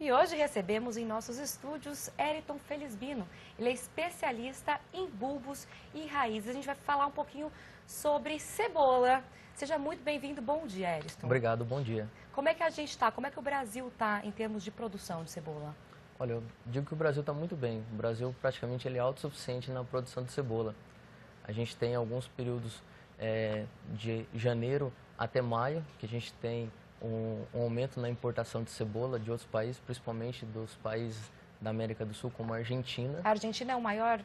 E hoje recebemos em nossos estúdios Eriton Felizbino. Ele é especialista em bulbos e raízes. A gente vai falar um pouquinho sobre cebola. Seja muito bem-vindo. Bom dia, Eriton. Obrigado, bom dia. Como é que a gente está? Como é que o Brasil está em termos de produção de cebola? Olha, eu digo que o Brasil está muito bem. O Brasil praticamente ele é autossuficiente na produção de cebola. A gente tem alguns períodos de janeiro até maio, que a gente tem um aumento na importação de cebola de outros países, principalmente dos países da América do Sul, como a Argentina. A Argentina é o maior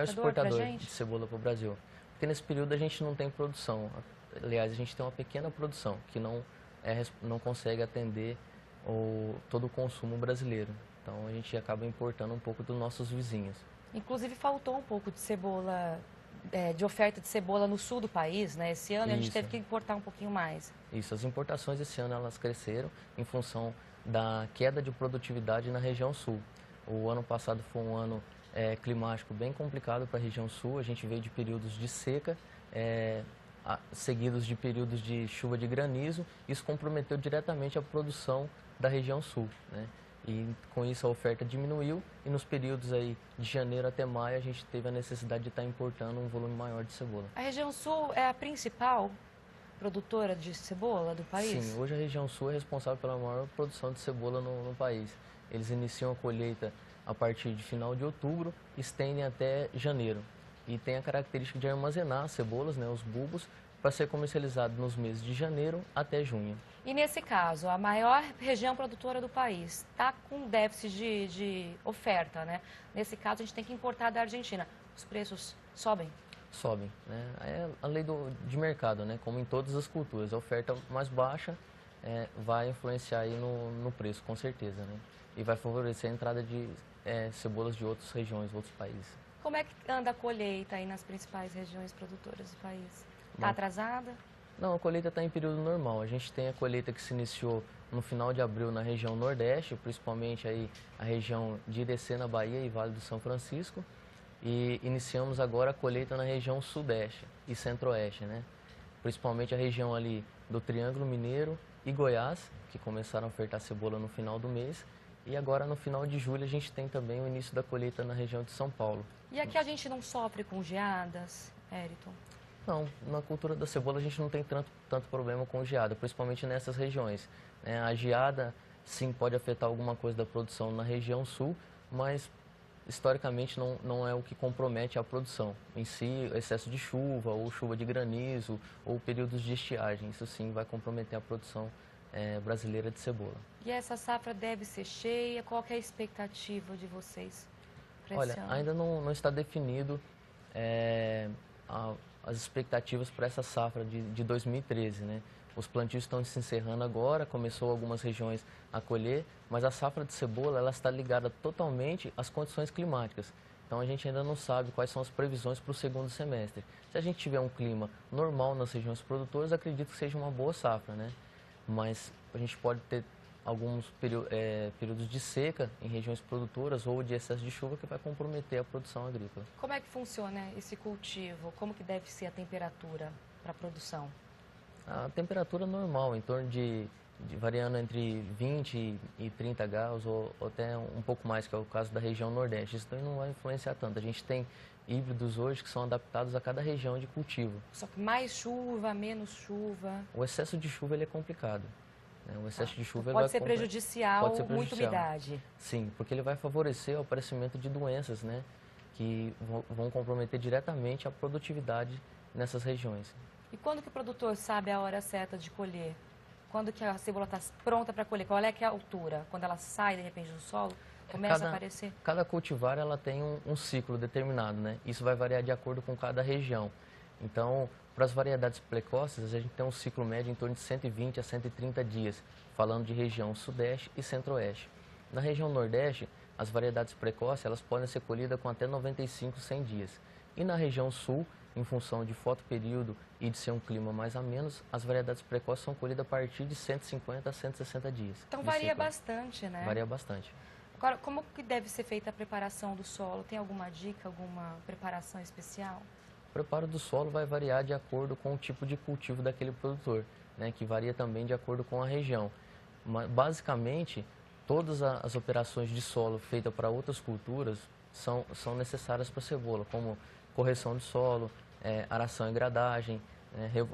exportador de cebola para o Brasil. Porque nesse período a gente não tem produção. Aliás, a gente tem uma pequena produção que não consegue atender todo o consumo brasileiro. Então a gente acaba importando um pouco dos nossos vizinhos. Inclusive faltou um pouco de cebola, de oferta de cebola no sul do país, né? Esse ano a gente teve que importar um pouquinho mais. Isso, as importações esse ano elas cresceram em função da queda de produtividade na região sul. O ano passado foi um ano climático bem complicado para a região sul. A gente veio de períodos de seca, seguidos de períodos de chuva de granizo. Isso comprometeu diretamente a produção da região sul, né? E com isso a oferta diminuiu e nos períodos aí de janeiro até maio a gente teve a necessidade de estar importando um volume maior de cebola. A região sul é a principal produtora de cebola do país? Sim, hoje a região sul é responsável pela maior produção de cebola no país. Eles iniciam a colheita a partir de final de outubro e estendem até janeiro. E tem a característica de armazenar as cebolas, né, os bulbos, para ser comercializado nos meses de janeiro até junho. E nesse caso, a maior região produtora do país está com déficit de oferta, né? Nesse caso, a gente tem que importar da Argentina. Os preços sobem? Sobem, né? É a lei de mercado, né? Como em todas as culturas. A oferta mais baixa vai influenciar aí no preço, com certeza, né? E vai favorecer a entrada de cebolas de outras regiões, outros países. Como é que anda a colheita aí nas principais regiões produtoras do país? Está atrasada? Não, a colheita está em período normal. A gente tem a colheita que se iniciou no final de abril na região Nordeste, principalmente aí a região de Irecê, na Bahia, e Vale do São Francisco. E iniciamos agora a colheita na região Sudeste e Centro-Oeste, né? Principalmente a região ali do Triângulo Mineiro e Goiás, que começaram a ofertar cebola no final do mês. E agora, no final de julho, a gente tem também o início da colheita na região de São Paulo. E aqui a gente não sofre com geadas, Eriton? Não, na cultura da cebola a gente não tem tanto problema com geada, principalmente nessas regiões, né? A geada, sim, pode afetar alguma coisa da produção na região sul, mas historicamente não é o que compromete a produção. Em si, excesso de chuva, ou chuva de granizo, ou períodos de estiagem, isso sim vai comprometer a produção brasileira de cebola. E essa safra deve ser cheia? Qual que é a expectativa de vocês para esse ano? Olha, ainda não está definido as expectativas para essa safra de 2013, né? Os plantios estão se encerrando agora, começou algumas regiões a colher, mas a safra de cebola ela está ligada totalmente às condições climáticas. Então a gente ainda não sabe quais são as previsões para o segundo semestre. Se a gente tiver um clima normal nas regiões produtoras, acredito que seja uma boa safra, né? Mas a gente pode ter alguns períodos de seca em regiões produtoras ou de excesso de chuva que vai comprometer a produção agrícola. Como é que funciona esse cultivo? Como que deve ser a temperatura para a produção? A temperatura normal, em torno variando entre 20 e 30 graus ou até um pouco mais, que é o caso da região Nordeste. Isso também não vai influenciar tanto. A gente tem híbridos hoje que são adaptados a cada região de cultivo. Só que mais chuva, menos chuva? O excesso de chuva ele é complicado. O excesso de chuva pode ser prejudicial, muita umidade. Sim, porque ele vai favorecer o aparecimento de doenças, né, que vão comprometer diretamente a produtividade nessas regiões. E quando que o produtor sabe a hora certa de colher? Quando que a cebola está pronta para colher? Qual é que é a altura? Quando ela sai, de repente, do solo, começa a aparecer? Cada cultivar ela tem um ciclo determinado, né? Isso vai variar de acordo com cada região. Então, para as variedades precoces, a gente tem um ciclo médio em torno de 120 a 130 dias, falando de região Sudeste e Centro-Oeste. Na região Nordeste, as variedades precoces elas podem ser colhidas com até 95 a 100 dias. E na região Sul, em função de fotoperíodo e de ser um clima mais ameno, as variedades precoces são colhidas a partir de 150 a 160 dias. Então varia bastante, né? Varia bastante. Agora, como que deve ser feita a preparação do solo? Tem alguma dica, alguma preparação especial? O preparo do solo vai variar de acordo com o tipo de cultivo daquele produtor, né, que varia também de acordo com a região. Mas, basicamente, todas as operações de solo feitas para outras culturas são necessárias para a cebola, como correção de solo, aração e gradagem,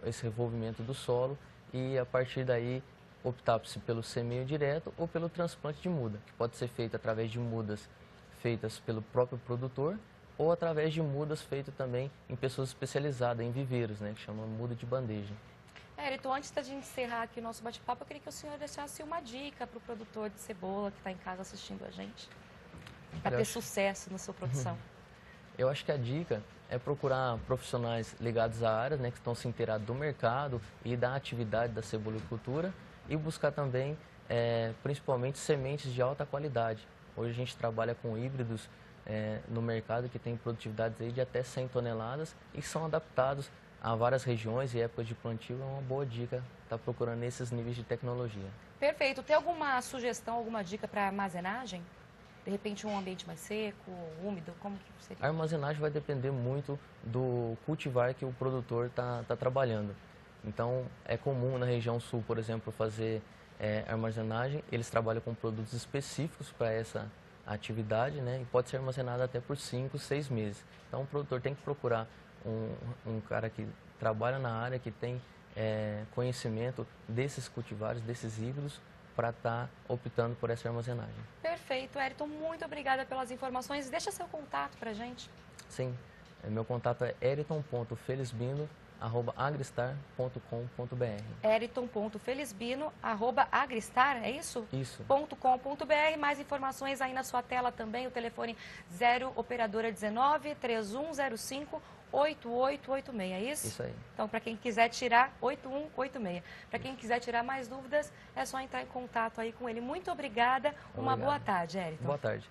esse revolvimento do solo e a partir daí optar-se pelo semeio direto ou pelo transplante de muda, que pode ser feito através de mudas feitas pelo próprio produtor ou através de mudas feitas também em pessoas especializadas, em viveiros, né, que chama muda de bandeja. Então antes da gente encerrar aqui o nosso bate-papo, eu queria que o senhor deixasse uma dica para o produtor de cebola que está em casa assistindo a gente, para ter sucesso na sua produção. Eu acho que a dica é procurar profissionais ligados à área, né, que estão se inteirando do mercado e da atividade da cebolicultura e buscar também, principalmente, sementes de alta qualidade. Hoje a gente trabalha com híbridos no mercado que tem produtividades aí de até 100 toneladas e são adaptados a várias regiões e épocas de plantio. É uma boa dica estar procurando esses níveis de tecnologia. Perfeito. Tem alguma sugestão, alguma dica para armazenagem? De repente um ambiente mais seco, úmido, como que seria? A armazenagem vai depender muito do cultivar que o produtor está trabalhando. Então, é comum na região sul, por exemplo, fazer armazenagem. Eles trabalham com produtos específicos para essa atividade, né? E pode ser armazenado até por 5, 6 meses. Então, o produtor tem que procurar um cara que trabalha na área, que tem conhecimento desses cultivares, desses híbridos, para estar optando por essa armazenagem. Perfeito, Ayrton. Muito obrigada pelas informações. Deixa seu contato para a gente. Sim, meu contato é eriton.felizbino@agristar.com.br. eriton.felizbino@agristar, é isso? Isso. .com.br. Mais informações aí na sua tela também, o telefone 0 operadora 19 3105 8886, é isso? Isso aí. Então, para quem quiser tirar, 8186. Para quem quiser tirar mais dúvidas, é só entrar em contato aí com ele. Muito obrigada. Uma boa tarde, Ayrton. Boa tarde.